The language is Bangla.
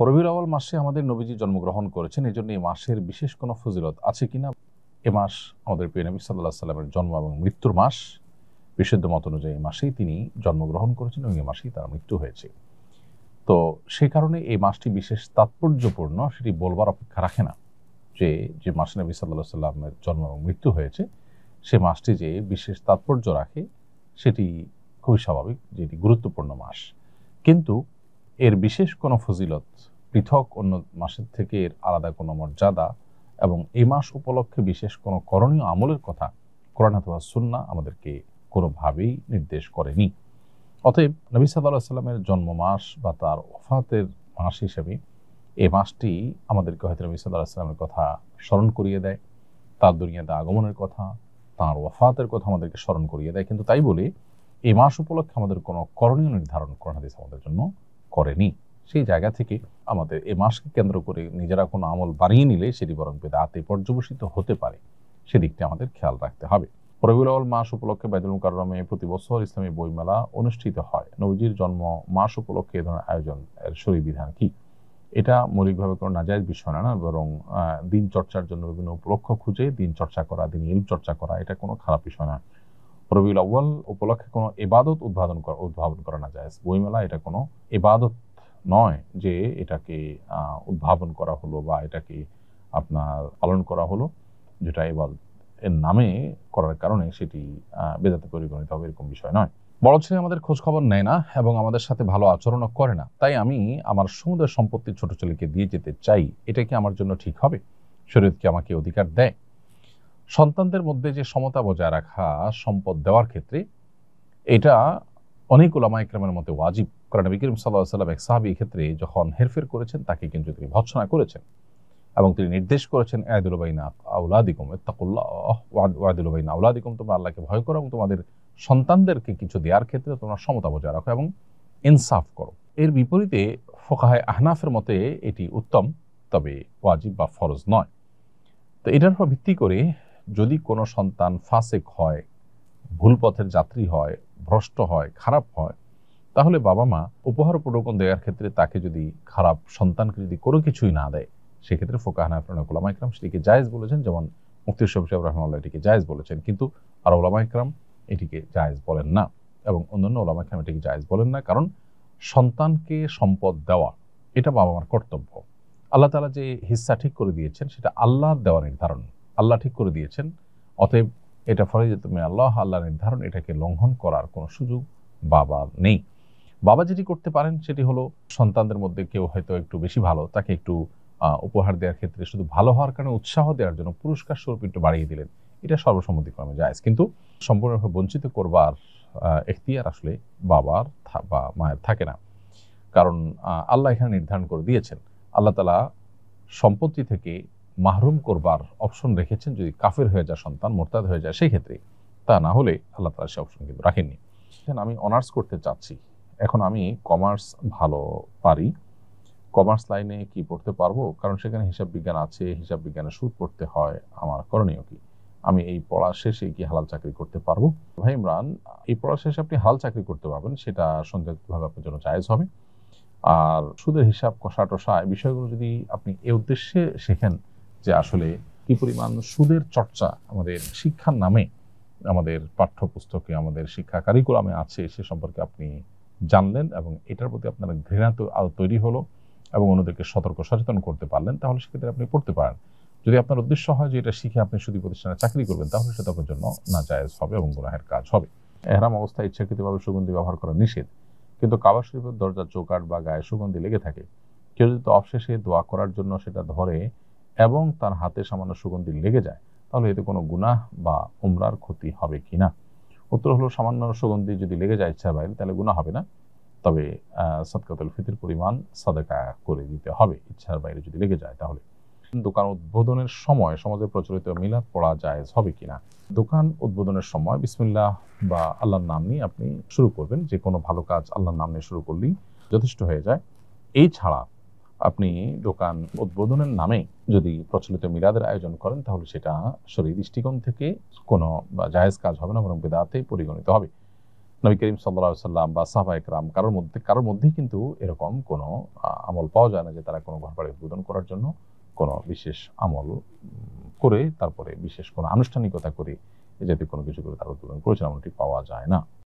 রবিউল আউয়াল মাসে আমাদের নবীজি জন্মগ্রহণ করেছেন, এই জন্য এই মাসের বিশেষ কোনো ফজিলত আছে কিনা। এ মাস আমাদের প্রিয় নবী সাল্লাল্লাহু আলাইহি সাল্লামের জন্ম এবং মৃত্যুর মাস। বিশুদ্ধ মত অনুযায়ী এই মাসেই তিনি জন্মগ্রহণ করেছেন এবং এই মাসেই তার মৃত্যু হয়েছে। তো সেই কারণে এই মাসটি বিশেষ তাৎপর্যপূর্ণ, সেটি বলবার অপেক্ষা রাখে না যে যে মাসে নবী সাল্লাল্লাহু আলাইহি সাল্লামের জন্ম এবং মৃত্যু হয়েছে সে মাসটি যে বিশেষ তাৎপর্য রাখে সেটি খুবই স্বাভাবিক, যেটি গুরুত্বপূর্ণ মাস। কিন্তু এর বিশেষ কোনো ফজিলত, পৃথক অন্য মাসের থেকে এর আলাদা কোনো মর্যাদা এবং এই মাস উপলক্ষে বিশেষ কোনো করণীয় আমলের কথা কোরআন অথবা সুন্নাহ আমাদেরকে কোনোভাবেই নির্দেশ করেনি। অতএব নবী সাল্লাল্লাহু আলাইহি সাল্লামের জন্ম মাস বা তার ওফাতের মাস হিসেবে এই মাসটি আমাদেরকে হয়তো নবী সাল্লাল্লাহু আলাইহি সাল্লামের কথা স্মরণ করিয়ে দেয়, তার দুনিয়াতে আগমনের কথা, তার ওফাতের কথা আমাদেরকে স্মরণ করিয়ে দেয়। কিন্তু তাই বলে এই মাস উপলক্ষে আমাদের কোনো করণীয় নির্ধারণ কোরআন হাদিস আমাদের জন্য করেনি। সেই জায়গা থেকে আমাদের এই মাসকে কেন্দ্র করে নিজেরা কোনো আমল বানিয়ে নিলে সেটি বরং বিদআতে পর্যবসিত হতে পারে, সেদিকটি আমাদের খেয়াল রাখতে হবে। রবিউল আউয়াল মাস উপলক্ষে বাইতুল মুকাররমে প্রতি বছর ইসলামী বইমেলা অনুষ্ঠিত হয়। নবীজির জন্ম মাস উপলক্ষে এ ধরনের আয়োজন এর শরীয়ী বিধান কি? এটা মৌলিকভাবে কোনো নাজায়েজ বিষয় না, বরং দিন চর্চার জন্য বিভিন্ন উপলক্ষ খুঁজে দিন চর্চা করা, দিন ইলম চর্চা করা, এটা কোনো খারাপ বিষয় না। রবিউল আউয়াল উপলক্ষে কোনো ইবাদত উদ্ভাবন করা নাজায়েজ। বইমেলা এটা কোনো ইবাদত নয় যে এটাকে উদ্ভাবন করা হলো বা এটাকে আপনার পালন করা হলো, যেটা ইবাদত এর নামে করার কারণে সেটি বেদাতে পরিগণিত হবে, এরকম বিষয় নয়। বড় ছেলে আমাদের খোঁজ খবর নেয় না এবং আমাদের সাথে ভালো আচরণও করে না, তাই আমি আমার সমুদয় সম্পত্তি ছোট ছেলেকে দিয়ে যেতে চাই, এটা কি আমার জন্য ঠিক হবে? শরীয়ত কি আমাকে অধিকার দেয়? সন্তানদের মধ্যে যে সমতা বজায় রাখা সম্পদ দেওয়ার ক্ষেত্রে, এটা অনেক উলামা ইকরামের মতে ওয়াজিব। কারণ নবী করিম সাল্লাল্লাহু আলাইহি ওয়াসাল্লাম এক সাহাবী ক্ষেত্রে যখন হেরফের করেছেন তাকে কিন্তু তিনি ভর্ৎসনা করেছেন এবং তিনি নির্দেশ করেছেন আ'দিলু বাইনা আওলাদিকুম ইত্তাকুল্লাহ ওয়া'দিলু বাইনা আওলাদিকুম, তোমরা আল্লাহকে ভয় করো এবং তোমাদের সন্তানদেরকে কিছু দেওয়ার ক্ষেত্রে তোমরা সমতা বজায় রাখো এবং ইনসাফ করো। এর বিপরীতে ফুকাহায়ে আহনাফের মতে এটি উত্তম, তবে ওয়াজিব বা ফরজ নয়। তো এটার উপর ভিত্তি করে যদি কোনো সন্তান ফাসিক হয়, ভুল পথের যাত্রী হয়, ভ্রষ্ট হয়, খারাপ হয়, তাহলে বাবা মা উপহার উপঢৌকন দেওয়ার ক্ষেত্রে তাকে যদি খারাপ সন্তানকে যদি কোনো কিছুই না দেয়, সেক্ষেত্রে ফুকাহা হানাফি উলামা ইকরাম সেটিকে জায়েজ বলেছেন। যেমন মুফতি শফি সাহেব রাহিমাহুল্লাহ এটিকে জায়েজ বলেছেন, কিন্তু আর উলামা ইকরাম এটিকে জায়েজ বলেন না এবং অন্যান্য উলামা ইকরাম এটিকে জায়েজ বলেন না। কারণ সন্তানকে সম্পদ দেওয়া এটা বাবা মার কর্তব্য। আল্লাহ তাআলা যে হিস্সা ঠিক করে দিয়েছেন সেটা আল্লাহর দেওয়া নির্ধারণ, আল্লাহ ঠিক করে দিয়েছেন। অতএব এটা ফরজিয়াতুম মিনাল আল্লাহ, আল্লাহ নির্ধারণ, এটাকে লঙ্ঘন করার কোনো সুযোগ বাবার নেই। বাবা যেটি করতে পারেন সেটি হলো সন্তানদের মধ্যে কেউ হয়তো একটু বেশি ভালো, তাকে একটু উপহার দেওয়ার ক্ষেত্রে শুধু ভালো হওয়ার কারণে উৎসাহ দেওয়ার জন্য পুরস্কার স্বরূপ একটু বাড়িয়ে দিলেন, এটা সর্বসম্মতিক্রমে জায়েজ। কিন্তু সম্পূর্ণভাবে বঞ্চিত করবার এখতিয়ার আসলে বাবার বা মায়ের থাকে না। কারণ আল্লাহ এখানে নির্ধারণ করে দিয়েছেন, আল্লাহ তাআলা সম্পত্তি থেকে মাহরুম করবার অপশন রেখেছেন যদি কাফের হয়ে যায়, সন্তান মোরতাদ হয়ে যায় সেই ক্ষেত্রে। তা না হলে আল্লাহ তাআলা সে অপশন কিন্তু রাখেননি। আমি অনার্স করতে চাচ্ছি, এখন আমি কমার্স ভালো পারি, কমার্স লাইনে কি পড়তে পারবো? কারণ সেখানে হিসাব বিজ্ঞান আছে, হিসাব বিজ্ঞানের সুদ পড়তে হয়, আমার করণীয় কি? আমি এই পড়া শেষে কি হালাল চাকরি করতে পারবো? ভাই ইমরান, এই পড়া শেষে আপনি হালাল চাকরি করতে পারবেন, সেটা সন্দেহভাবে আপনার জন্য জায়েজ হবে। আর সুদের হিসাব কষা টসা এই বিষয়গুলো যদি আপনি এ উদ্দেশ্যে শেখেন যে আসলে কি পরিমাণ সুদের চর্চা আমাদের শিক্ষার নামে আমাদের পাঠ্যপুস্তকে, আমাদের শিক্ষা কারিকুলামে আছে, সে সম্পর্কে আপনি জানলেন এবং এটার প্রতি আপনার ঘৃণা তৈরি হলো এবং অন্যদেরকে সতর্ক সচেতন করতে পারলেন, তাহলে সেক্ষেত্রে আপনি পড়তে পারেন। যদি আপনার উদ্দেশ্য হয় যে এটা শিখে আপনি সুদী প্রতিষ্ঠানে চাকরি করবেন, তাহলে সেটা আপনার জন্য নাজায়েজ হবে এবং গুনাহের কাজ হবে। এহরাম অবস্থায় ইচ্ছাকৃতভাবে সুগন্ধি ব্যবহার করা নিষেধ, কিন্তু কাবা শরীফের দরজার চৌকাঠ বা গায়ে সুগন্ধি লেগে থাকে, কেউ যদি অবশেষে দোয়া করার জন্য সেটা ধরে এবং তার হাতে সামান্য সুগন্ধি লেগে যায়, তাহলে এতে কোনো গুনাহ বা উমরার ক্ষতি হবে কিনা? উত্তর হলো, সামান্য সুগন্ধি যদি লেগে যায় ইচ্ছার বাইরে তাহলে গুনাহ হবে না, তবে সাদকাতুল ফিতর পরিমাণ সাদাকা করে দিতে হবে ইচ্ছার বাইরে যদি লেগে যায়। তাহলে দোকান উদ্বোধনের সময় সমাজে প্রচলিত মিলাদ পড়া জায়েজ হবে কিনা? দোকান উদ্বোধনের সময় বিসমিল্লাহ বা আল্লাহর নাম নিয়ে আপনি শুরু করবেন, যে কোনো ভালো কাজ আল্লাহর নাম নিয়ে শুরু করলেই যথেষ্ট হয়ে যায়। এই ছাড়া আপনি দোকান উদ্বোধনের নামে যদি প্রচলিত মিলাদের আয়োজন করেন, তাহলে সেটা শরীয়ী দৃষ্টিকোণ থেকে কোনো জায়েজ কাজ হবে না, বরং বিদআতে পরিগণিত হবে। নবী করিম সাল্লাল্লাহু আলাইহি সাল্লাম বা সাহাবায়ে কেরাম কারোর মধ্যেই কিন্তু এরকম কোনো আমল পাওয়া যায় না যে তারা কোনো ঘরবাড়ি উদ্বোধন করার জন্য কোনো বিশেষ আমল করে তারপরে বিশেষ কোনো আনুষ্ঠানিকতা করে এ জাতীয় কোনো কিছু করে তারা উদ্বোধন করেছেন, এমনটি পাওয়া যায় না।